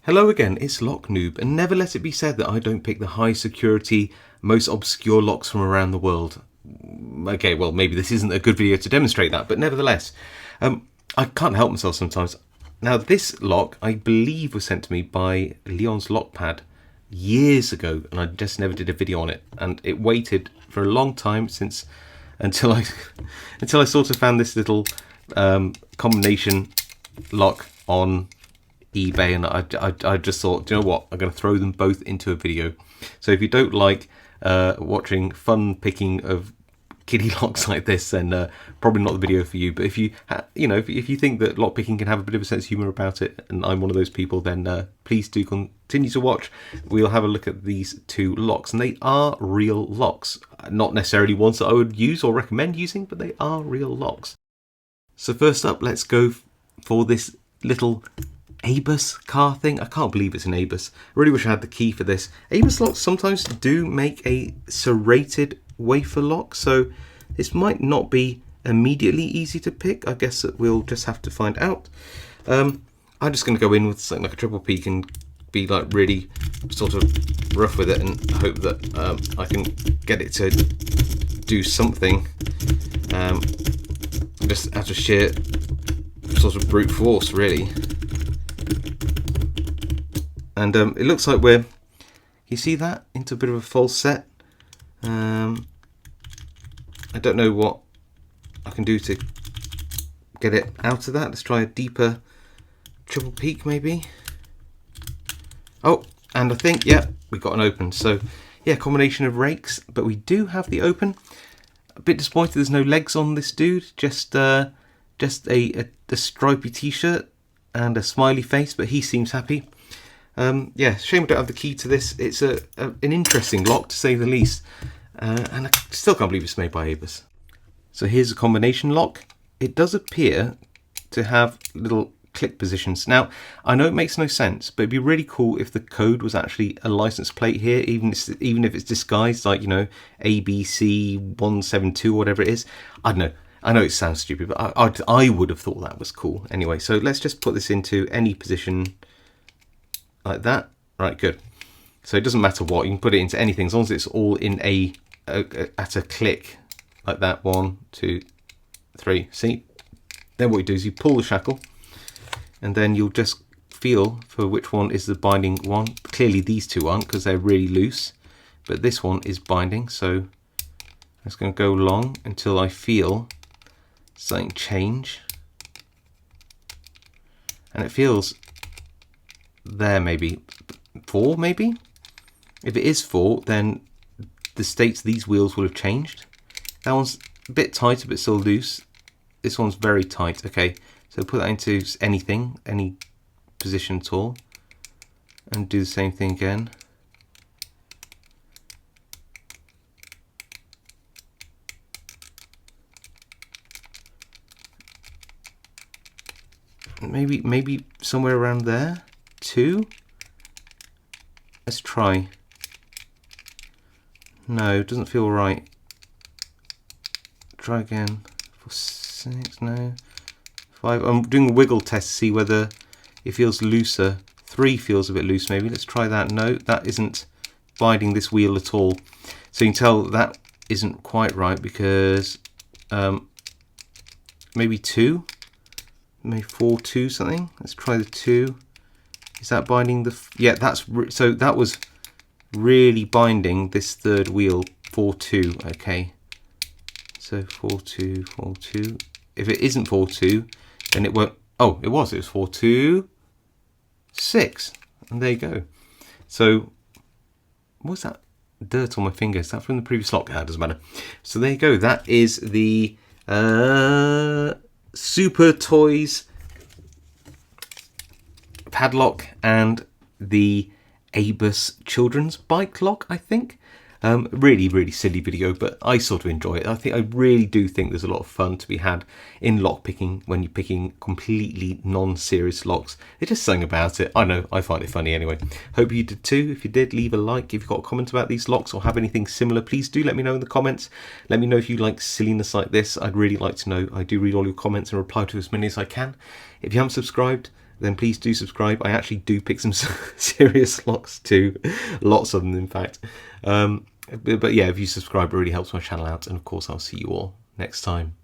Hello again, it's Lock Noob, and never let it be said that I don't pick the high security, most obscure locks from around the world. Okay, well, maybe this isn't a good video to demonstrate that, but nevertheless, I can't help myself sometimes. Now, this lock, I believe, was sent to me by Leon's Lockpad years ago, and I just never did a video on it. And it waited for a long time until I sort of found this little combination lock on eBay, and I just thought, do you know what, I'm going to throw them both into a video. So if you don't like watching fun picking of kiddie locks like this, then probably not the video for you. But if you if you think that lock picking can have a bit of a sense of humor about it, and I'm one of those people, then please do continue to watch. We'll have a look at these two locks, and they are real locks, not necessarily ones that I would use or recommend using, but they are real locks. So first up, let's go for this little ABUS car thing. I can't believe it's an ABUS. I really wish I had the key for this. ABUS locks sometimes do make a serrated wafer lock, so this might not be immediately easy to pick. I guess that we'll just have to find out. I'm just going to go in with something like a triple peak and be like really sort of rough with it and hope that I can get it to do something just out of sheer sort of brute force, really. And it looks like you see that, into a bit of a false set. I don't know what I can do to get it out of that. Let's try a deeper triple peak maybe. Oh, and I think, yeah, we got an open. So yeah, combination of rakes, but we do have the open. A bit disappointed there's no legs on this dude, just a stripy t-shirt and a smiley face, but he seems happy. Yeah, shame I don't have the key to this. It's an interesting lock, to say the least, and I still can't believe it's made by ABUS. So here's a combination lock. It does appear to have little click positions. Now, I know it makes no sense, but it'd be really cool if the code was actually a license plate here, even if it's disguised, like, you know, ABC172 or whatever it is. I don't know. I know it sounds stupid, but I would have thought that was cool. Anyway, so let's just put this into any position like that. Right, good. So it doesn't matter what, you can put it into anything as long as it's all in at a click like that. 1, 2, 3. See? Then what you do is you pull the shackle, and then you'll just feel for which one is the binding one. Clearly these two aren't, because they're really loose, but this one is binding. So I'm just going to go along until I feel something change, and it feels there, maybe 4, maybe. If it is 4, then the states of these wheels will have changed. That one's a bit tighter but still loose. This one's very tight. Okay, so put that into anything, any position at all, and do the same thing again. Maybe somewhere around there. 2. Let's try. No, it doesn't feel right. Try again. 4, 6, no. 5. I'm doing a wiggle test to see whether it feels looser. 3 feels a bit loose maybe. Let's try that. No, that isn't binding this wheel at all. So you can tell that isn't quite right, because maybe 2. Maybe 4, 2 something. Let's try the 2. Is that binding the... yeah, that's... so that was really binding this third wheel. 4, 2. Okay. So 4, 2, 4, 2. If it isn't 4, 2, then it won't... oh, it was 4, 2, 6. And there you go. So what's that dirt on my finger? Is that from the previous lock? Doesn't matter. So there you go. That is the Super Toys padlock and the ABUS children's bike lock, I think. Really silly video, but I sort of enjoy it. I really do think there's a lot of fun to be had in lock picking when you're picking completely non-serious locks. There's just something about it. I know, I find it funny anyway. Hope you did too. If you did, leave a like. If you've got a comment about these locks or have anything similar, please do let me know in the comments. Let me know if you like silliness like this. I'd really like to know. I do read all your comments and reply to as many as I can. If you haven't subscribed, then please do subscribe. I actually do pick some serious locks too, lots of them in fact. But yeah, if you subscribe, it really helps my channel out, and of course I'll see you all next time.